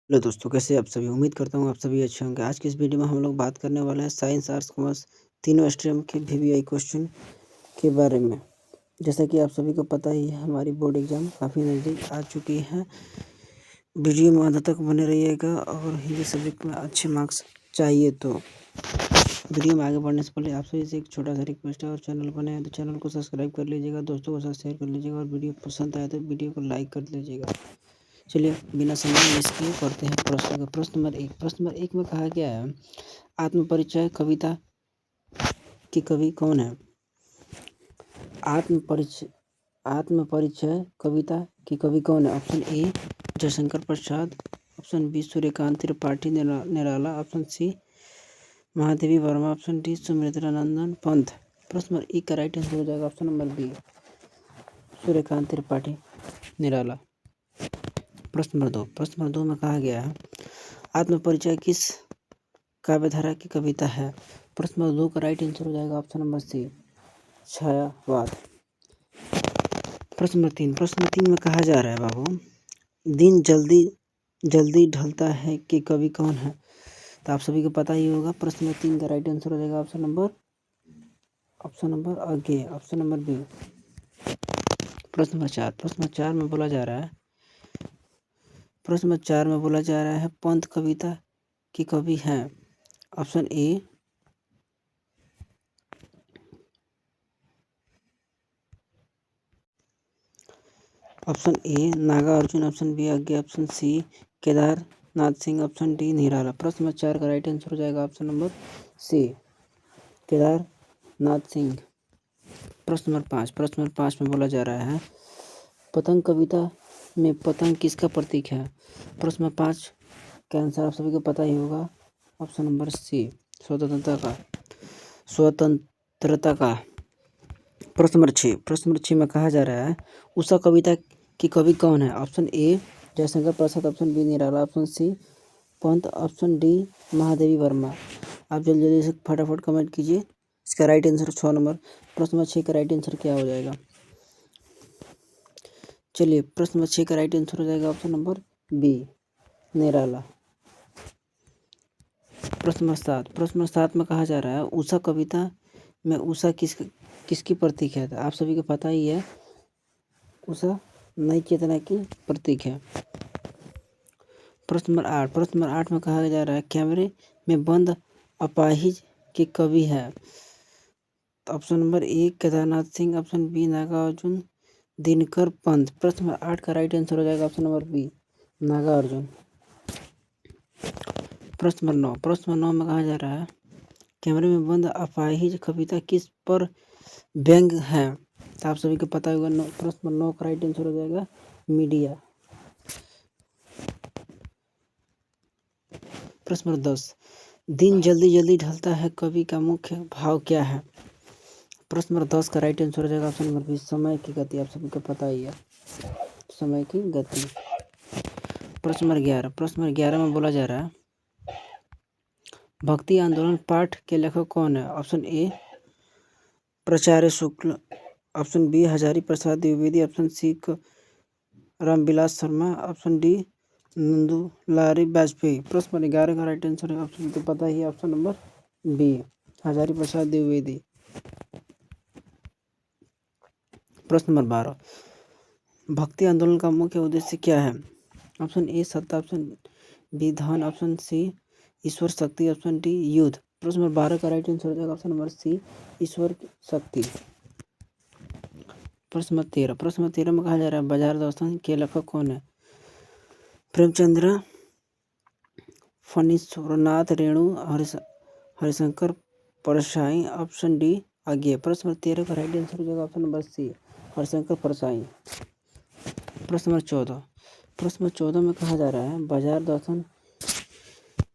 Hello दोस्तों, कैसे हैं आप सभी? उम्मीद करता हूँ आप सभी अच्छे होंगे। आज की इस वीडियो में हम लोग बात करने वाले हैं साइंस, आर्ट्स, कॉमर्स तीनों स्ट्रीम के वीवीआई क्वेश्चन के बारे में। जैसा कि आप सभी को पता ही है, हमारी बोर्ड एग्ज़ाम काफ़ी नज़दीक आ चुकी है। वीडियो में अंत तक बने रहिएगा और हिंदी सब्जेक्ट में अच्छे मार्क्स चाहिए तो वीडियो में आगे बढ़ने से पहले आप सभी से एक छोटा सा रिक्वेस्ट है, और चैनल पर नए हैं तो चैनल को सब्सक्राइब कर लीजिएगा, दोस्तों के साथ शेयर कर लीजिएगा और वीडियो पसंद आए तो वीडियो को लाइक कर लीजिएगा। चलिए बिना समय वेस्ट किए पढ़ते हैं प्रश्न का। प्रश्न नंबर 1 में कहा गया है, आत्मपरिचय कविता के कवि कौन है? आत्मपरिचय आत्मपरिचय कविता के कवि कौन है? Option A Jaishankar Prasad, option B Suryakant Tripathi Nirala, option C Mahadevi Verma, option D Sumitranandan Pant. प्रश्न नंबर 1 का राइट आंसर हो जाएगा option number B Suryakant Tripathi Nirala. प्रश्न नंबर 2 में कहा गया है, आत्मपरिचय किस काव्यधारा की कविता है? प्रश्न नंबर 2 का राइट आंसर हो जाएगा ऑप्शन नंबर सी छायावाद। प्रश्न नंबर 3 में कहा जा रहा है, बाबू दिन जल्दी जल्दी ढलता है कि कवि कौन है? तो आप सभी को पता ही होगा। प्रश्न नंबर 3 का राइट आंसर हो जाएगा option number option number B. प्रश्न नंबर 4 में बोला जा रहा है पंत कविता की कवि है? Option A Nagarjun, option B Agyeya, option C Kedarnath Singh, option D Nirala. प्रश्न नंबर 4 का राइट आंसर हो जाएगा option number C Kedarnath Singh. प्रश्न नंबर 5 में बोला जा रहा है, पतंग कविता में पतंग किसका प्रतीक है? प्रश्न नंबर 5 का आंसर आप सभी को पता ही होगा, ऑप्शन नंबर सी स्वतंत्रता का। प्रश्न नंबर 6 में कहा जा रहा है, उषा कविता की कवि कौन है? Option A Jaishankar Prasad, option B Nirala, option C Pant, option D Mahadevi Verma. आप जल्दी जल्दी से फटाफट कमेंट कीजिए इसका राइट आंसर 6 नंबर। प्रश्न नंबर 6 का राइट आंसर क्या हो जाएगा? चलिए, प्रश्न नंबर 6 का राइट आंसर हो जाएगा ऑप्शन नंबर बी निराला। प्रश्न नंबर 7 में कहा जा रहा है, उषा कविता में उषा किसकी प्रतीक है? तो आप सभी को पता ही है, उषा नई चेतना की प्रतीक है। प्रश्न नंबर 8 में कहा जा रहा है, कैमरे में बंद अपाहिज के कवि है? Option number A Kedarnath Singh, option B Nagarjun, Dinkar Pant. प्रश्न नंबर 8 का राइट आंसर हो जाएगा ऑप्शन नंबर बी नागार्जुन। प्रश्न नंबर 9 में कहा जा रहा है, कैमरे में बंद अपाहिज कविता किस पर व्यंग्य है? तो आप सभी को पता होगा। प्रश्न नंबर 9 का राइट आंसर हो जाएगा मीडिया। प्रश्न नंबर 10, दिन जल्दी जल्दी ढलता है कवि का मुख्य भाव क्या है? प्रश्न नंबर 10 का राइट आंसर हो जाएगा ऑप्शन नंबर बी समय की गति। आप सभी को पता ही है, समय की गति। प्रश्न नंबर 11 में बोला जा रहा है, भक्ति आंदोलन पाठ के लेखक कौन है? ऑप्शन ए प्राचार्य Shukla, option B Hazari Prasad Dwivedi, option C Ramvilas Sharma, option D Nandulari Vajpeyi. प्रश्न नंबर 11 का राइट आंसर है, ऑप्शन तो पता ही है, option number B Hazari Prasad Dwivedi. प्रश्न नंबर 12, भक्ति आंदोलन का मुख्य उद्देश्य क्या है? ऑप्शन ए सत्ता, ऑप्शन बी धन, ऑप्शन सी ईश्वर शक्ति, ऑप्शन डी युद्ध। प्रश्न नंबर 12 का राइट आंसर हो जाएगा ऑप्शन नंबर सी ईश्वर शक्ति। प्रश्न नंबर 13 में कहा जा रहा है, बाजार दोस्तन के लेखक कौन है? Premchandra, Phanishwarnath Renu, Harishankar Parsai, option D Agyeya. प्रश्न नंबर 13 का राइट आंसर हो जाएगा option number C Harishankar Parsai. प्रश्न नंबर 14 में कहा जा रहा है, बाजार दर्शन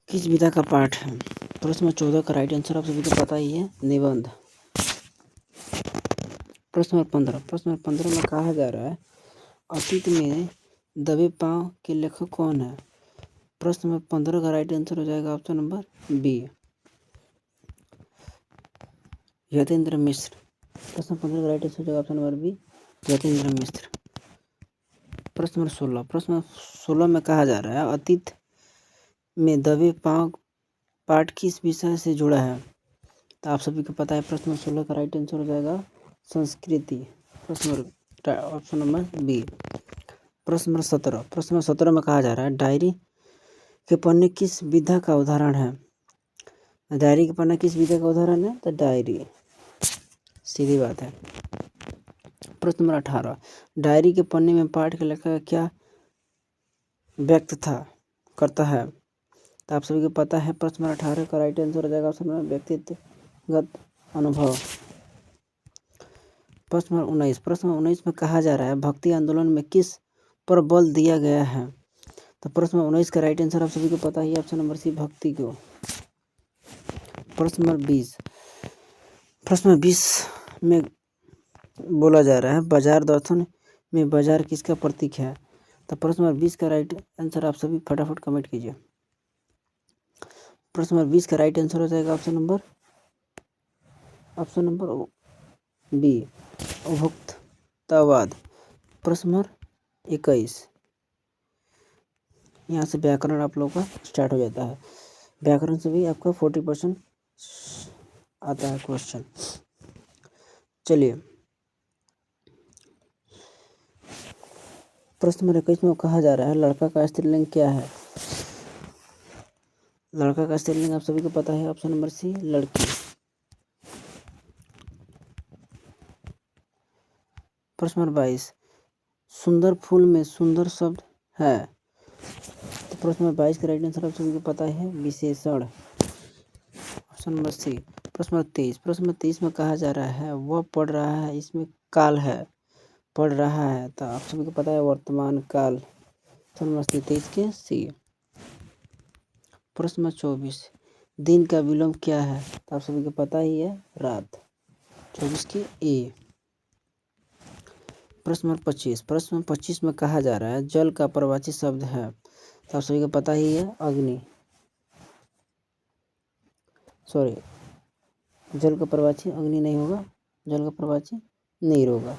किस विधा का पाठ है? प्रश्न नंबर 14 का राइट आंसर आप सभी को पता ही है, निबंध। प्रश्न नंबर 15 में कहा जा रहा है, अतीत में दबे पांव के लेखक कौन है? प्रश्न नंबर 15 का राइट आंसर हो जाएगा ऑप्शन नंबर बी यतीन्द्र मिश्र। प्रश्न 15 का राइट आंसर हो जाएगा ऑप्शन नंबर बी यतीन्द्र मिश्र। प्रश्न नंबर 16 में कहा जा रहा है, अतीत में दबे पाँव पाठ किस विषय से जुड़ा है? तो आप सभी को पता है प्रश्न 16 का राइट आंसर हो जाएगा संस्कृति। Option number B. प्रश्न नंबर 17। प्रश्न नंबर 17 में कहा जा रहा है डायरी के पन्ने किस विधा का उदाहरण है? डायरी के पन्ना किस विधा का उदाहरण है? तो डायरी, सीधी बात है। प्रश्न नंबर 18। डायरी के पन्ने में पाठ के लेखक क्या व्यक्त करता है? तो आप सभी को पता है प्रश्न नंबर 18 का राइट आंसर हो जाएगा ऑप्शन नंबर व्यक्तिगत अनुभव। प्रश्न नंबर 19। प्रश्न नंबर 19 में कहा जा रहा है भक्ति आंदोलन में किस पर बल दिया गया है? तो प्रश्न नंबर 19 का राइट आंसर आप सभी को पता ही है ऑप्शन नंबर सी भक्ति को। प्रश्न नंबर 20। प्रश्न नंबर 20 में बोला जा रहा है बाजार दर्शन में बाजार किसका प्रतीक है? तो प्रश्न नंबर 20 का राइट आंसर आप सभी फटाफट कमेंट कीजिए। प्रश्न नंबर 20 का राइट आंसर हो जाएगा ऑप्शन नंबर बी उपभोक्तावाद। प्रश्न नंबर 21। यहाँ से व्याकरण आप लोगों का स्टार्ट हो जाता है। व्याकरण से भी आपका 40% आता है क्वेश्चन। चलिए प्रश्न नंबर 21 में कहा जा रहा है लड़का का स्त्रीलिंग क्या है? लड़का का स्त्रीलिंग आप सभी को पता है ऑप्शन नंबर सी लड़की। प्रश्न नंबर 22। सुंदर फूल में सुंदर शब्द है? तो प्रश्न नंबर 22 का राइट आंसर आप सभी को पता है विशेषण, ऑप्शन नंबर सी। प्रश्न नंबर 23। प्रश्न नंबर 23 में कहा जा रहा है वह पढ़ रहा है इसमें काल है, पढ़ रहा है तो आप सभी को पता है वर्तमान काल, ऑप्शन नंबर 23 के सी। प्रश्न नंबर 24। दिन का विलोम क्या है? तो आप सभी को पता ही है रात, 24 की ए। प्रश्न नंबर 25। प्रश्न नंबर 25 में कहा जा रहा है जल का प्रवाची शब्द है? तो आप सभी को पता ही है अग्नि, सॉरी जल का प्रवाची अग्नि नहीं होगा, जल का प्रवाची नीर होगा।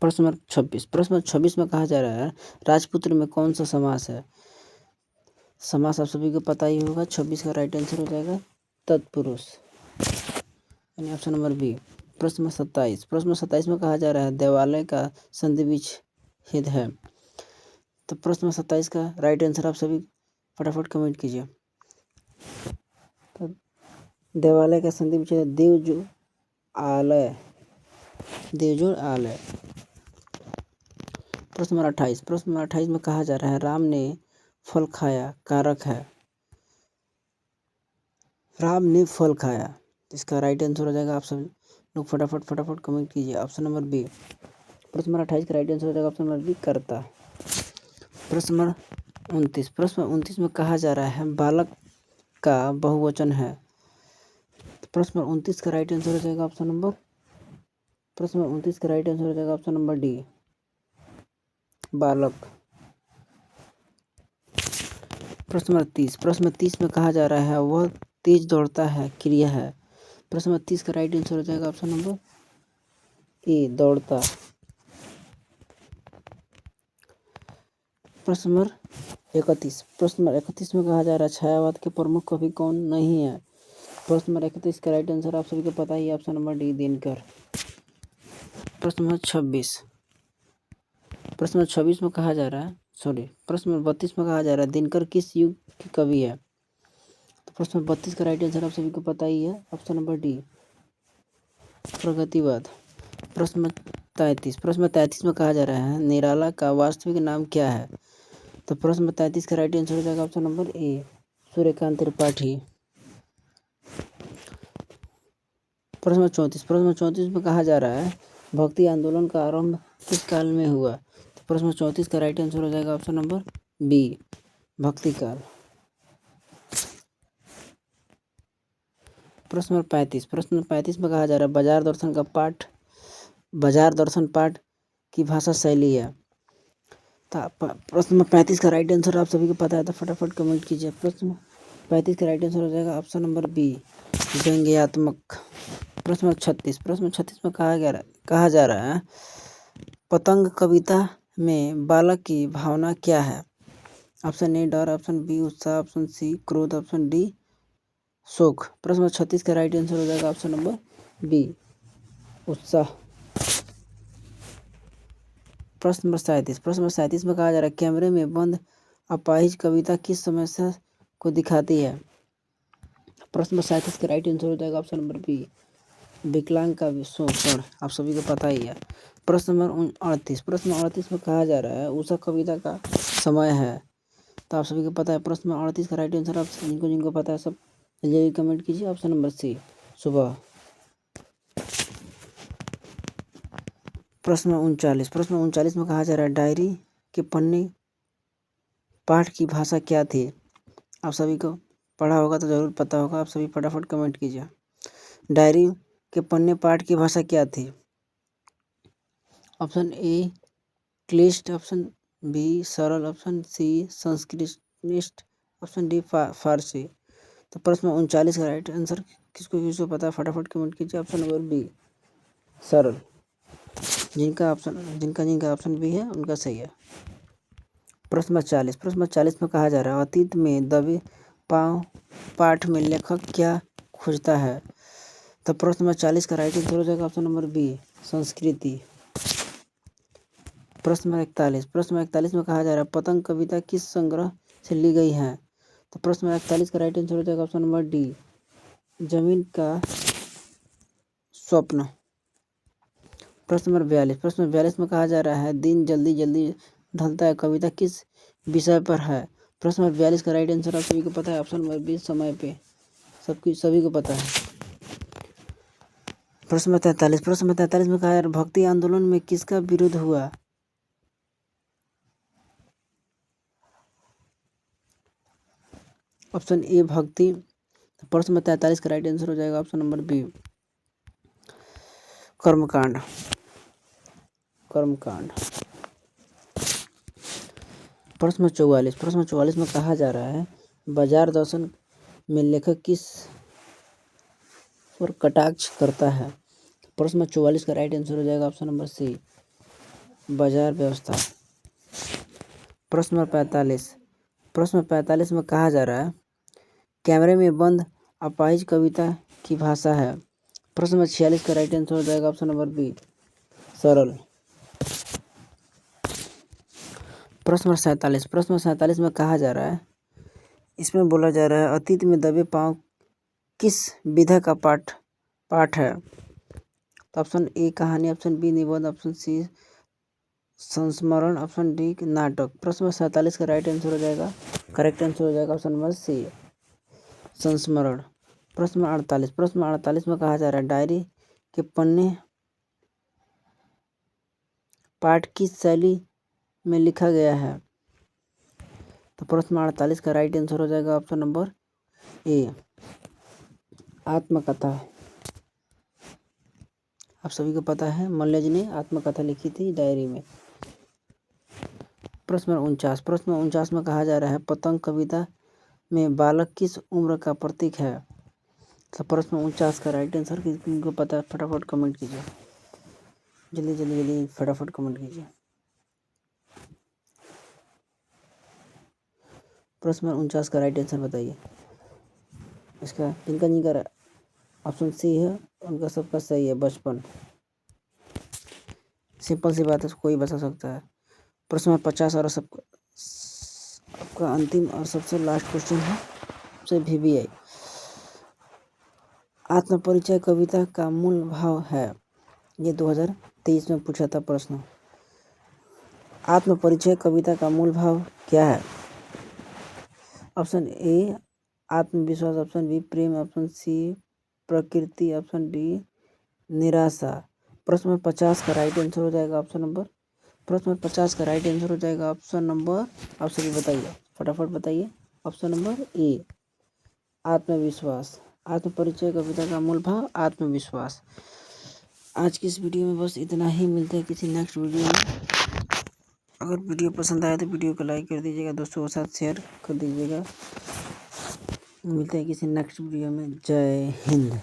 प्रश्न नंबर 26। प्रश्न नंबर 26 में कहा जा रहा है राजपुत्र में कौन सा समास है? समास आप सभी को पता ही होगा। 26 का राइट आंसर हो जाएगा तत्पुरुष, यानी ऑप्शन नंबर बी। प्रश्न नंबर 27। प्रश्न नंबर 27 में कहा जा रहा है देवालय का संधि विच्छेद है? तो प्रश्न नंबर 27 का राइट आंसर आप सभी फटाफट कमेंट कीजिए। तो देवालय का संधि विच्छेद देवजो आलय, देवजोड़ आलय। प्रश्न नंबर 28। प्रश्न नंबर 28 में कहा जा रहा है राम ने फल खाया कारक है? राम ने फल खाया, इसका राइट आंसर हो जाएगा, आप सब लोग फटाफट कमेंट कीजिए ऑप्शन नंबर बी। प्रश्न नंबर 28 का राइट आंसर हो जाएगा ऑप्शन नंबर बी कर्ता। प्रश्न नंबर 29। प्रश्न 29 में कहा जा रहा है बालक का बहुवचन है? प्रश्न नंबर 29 का राइट आंसर हो जाएगा ऑप्शन नंबर, प्रश्न नंबर 29 का राइट आंसर हो जाएगा ऑप्शन नंबर डी बालक। प्रश्न नंबर 30। प्रश्न नंबर 30 में कहा जा रहा है वह तेज दौड़ता है क्रिया है? प्रश्न नंबर 30 का राइट आंसर हो जाएगा ऑप्शन नंबर ए दौड़ता। प्रश्न नंबर 31। प्रश्न नंबर 31 में कहा जा रहा है छायावाद के प्रमुख कवि कौन नहीं है? प्रश्न नंबर 31 का राइट आंसर आप सभी को पता ही है ऑप्शन नंबर डी दिनकर। प्रश्न नंबर 26। प्रश्न नंबर 26 में कहा जा रहा है प्रश्न नंबर 32 में कहा जा रहा है दिनकर किस युग के कवि है? तो प्रश्न नंबर 32 का राइट आंसर आप सभी को पता ही है ऑप्शन नंबर डी प्रगतिवाद। प्रश्न नंबर 33। प्रश्न नंबर 33 में कहा जा रहा है निराला का वास्तविक नाम क्या है? तो प्रश्न नंबर 33 का राइट आंसर हो जाएगा ऑप्शन नंबर ए सूर्यकांत त्रिपाठी। प्रश्न नंबर 34। प्रश्न नंबर 34 में कहा जा रहा है भक्ति आंदोलन का आरंभ किस काल में हुआ? तो प्रश्न नंबर 34 का राइट आंसर हो जाएगा ऑप्शन नंबर बी भक्ति काल। प्रश्न नंबर 35। प्रश्न नंबर 35 में कहा जा रहा है बाजार दर्शन पाठ की भाषा शैली है? तो प्रश्न नंबर 35 का राइट आंसर आप सभी को पता है तो फटाफट कमेंट कीजिए। प्रश्न 35 का राइट आंसर हो जाएगा ऑप्शन नंबर बी व्यंग्यात्मक। प्रश्न नंबर 36। प्रश्न नंबर 36 में कहा जा रहा है पतंग कविता में बालक की भावना क्या है? ऑप्शन ए डर, ऑप्शन बी उत्साह, ऑप्शन सी क्रोध, ऑप्शन डी शोक। प्रश्न नंबर 36 का राइट आंसर हो जाएगा ऑप्शन नंबर बी उत्साह। प्रश्न नंबर 37 में कहा जा रहा है कैमरे में बंद अपाहिज कविता किस समस्या को दिखाती है। प्रश्न नंबर 37 का राइट आंसर हो जाएगा ऑप्शन नंबर बी विकलांग का शोषण। आप सभी को पता ही है। प्रश्न नंबर 38 में कहा जा रहा है उषा कविता का समय है, तो आप सभी को पता है। प्रश्न नंबर 38 का राइट आंसर आप जिनको पता है सब जल्दी कमेंट कीजिए। ऑप्शन नंबर सी सुबह। प्रश्न 39 में कहा जा रहा है डायरी के पन्ने पाठ की भाषा क्या थी। आप सभी को पढ़ा होगा तो जरूर पता होगा, आप सभी फटाफट कमेंट कीजिए। डायरी के पन्ने पाठ की भाषा क्या थी। ऑप्शन ए क्लिष्ट, ऑप्शन बी सरल, option C Sanskrit, option D Farsi. तो प्रश्न 39 का राइट आंसर किसको पता है फटाफट कमेंट कीजिए। ऑप्शन नंबर बी सरल। जिनका ऑप्शन बी है उनका सही है। प्रश्न नंबर 40 में कहा जा रहा है अतीत में दबे पाँव पाठ में लेखक क्या खोजता है। तो प्रश्न नंबर 40 का राइट आंसर हो जाएगा ऑप्शन नंबर बी संस्कृति। प्रश्न नंबर 41 में कहा जा रहा है पतंग कविता किस संग्रह से ली गई है। तो प्रश्न नंबर 41 का राइट आंसर हो जाएगा ऑप्शन नंबर डी जमीन का स्वप्न। प्रश्न नंबर 42 में कहा जा रहा है दिन जल्दी जल्दी ढलता है कविता किस विषय पर है। प्रश्न नंबर 42 का राइट आंसर आप सभी को पता है ऑप्शन नंबर बी समय पे। सभी को पता है। प्रश्न नंबर 43 में कहा जा रहा है भक्ति आंदोलन में किसका विरोध हुआ। ऑप्शन ए भक्ति। प्रश्न नंबर 43 का राइट आंसर हो जाएगा ऑप्शन नंबर बी कर्मकांड। प्रश्न नंबर 44 में कहा जा रहा है बाजार दर्शन में लेखक किस पर कटाक्ष करता है। प्रश्न नंबर 44 का राइट आंसर हो जाएगा ऑप्शन नंबर सी बाजार व्यवस्था। प्रश्न नंबर 45 में कहा जा रहा है कैमरे में बंद अपाहिज कविता की भाषा है। प्रश्न नंबर 46 का राइट आंसर हो जाएगा ऑप्शन नंबर बी सरल। प्रश्न नंबर 47 में कहा जा रहा है इसमें बोला जा रहा है अतीत में दबे पाँव किस विधा का पाठ है। तो ऑप्शन ए कहानी, ऑप्शन बी निबंध, ऑप्शन सी संस्मरण, ऑप्शन डी नाटक। प्रश्न नंबर 47 का राइट आंसर हो जाएगा करेक्ट आंसर हो जाएगा ऑप्शन नंबर सी संस्मरण। प्रश्न नंबर 48 में कहा जा रहा है डायरी के पन्ने पाठ किस शैली में लिखा गया है। तो प्रश्न नंबर 48 का राइट आंसर हो जाएगा ऑप्शन नंबर ए आत्मकथा। आप सभी को पता है मल्लेज ने आत्मकथा लिखी थी डायरी में। प्रश्न नंबर 49 में कहा जा रहा है पतंग कविता में बालक किस उम्र का प्रतीक है। तो प्रश्न 49 का राइट आंसर किनको पता है फटाफट कमेंट कीजिए। जल्दी फटाफट कमेंट कीजिए। प्रश्न नंबर 49 का राइट आंसर बताइए। इसका जिनका ऑप्शन सी है उनका सबका सही है बचपन। सिंपल सी बात है कोई बता सकता है। प्रश्न नंबर 50 और आपका अंतिम और सबसे लास्ट क्वेश्चन है से VBI आत्मपरिचय कविता का मूल भाव है। ये 2023 में पूछा था प्रश्न। आत्मपरिचय कविता का मूल भाव क्या है। ऑप्शन ए आत्मविश्वास, ऑप्शन बी प्रेम, ऑप्शन सी प्रकृति, ऑप्शन डी निराशा। प्रश्न नंबर 50 का राइट आंसर हो जाएगा ऑप्शन नंबर आप सभी बताइए फटाफट बताइए ऑप्शन नंबर ए आत्मविश्वास। आत्मपरिचय कविता का मूल भाव आत्मविश्वास। आज की इस वीडियो में बस इतना ही। मिलते हैं किसी नेक्स्ट वीडियो में। अगर वीडियो पसंद आया तो वीडियो को लाइक कर दीजिएगा, दोस्तों के साथ शेयर कर दीजिएगा। मिलते हैं किसी नेक्स्ट वीडियो में। जय हिंद।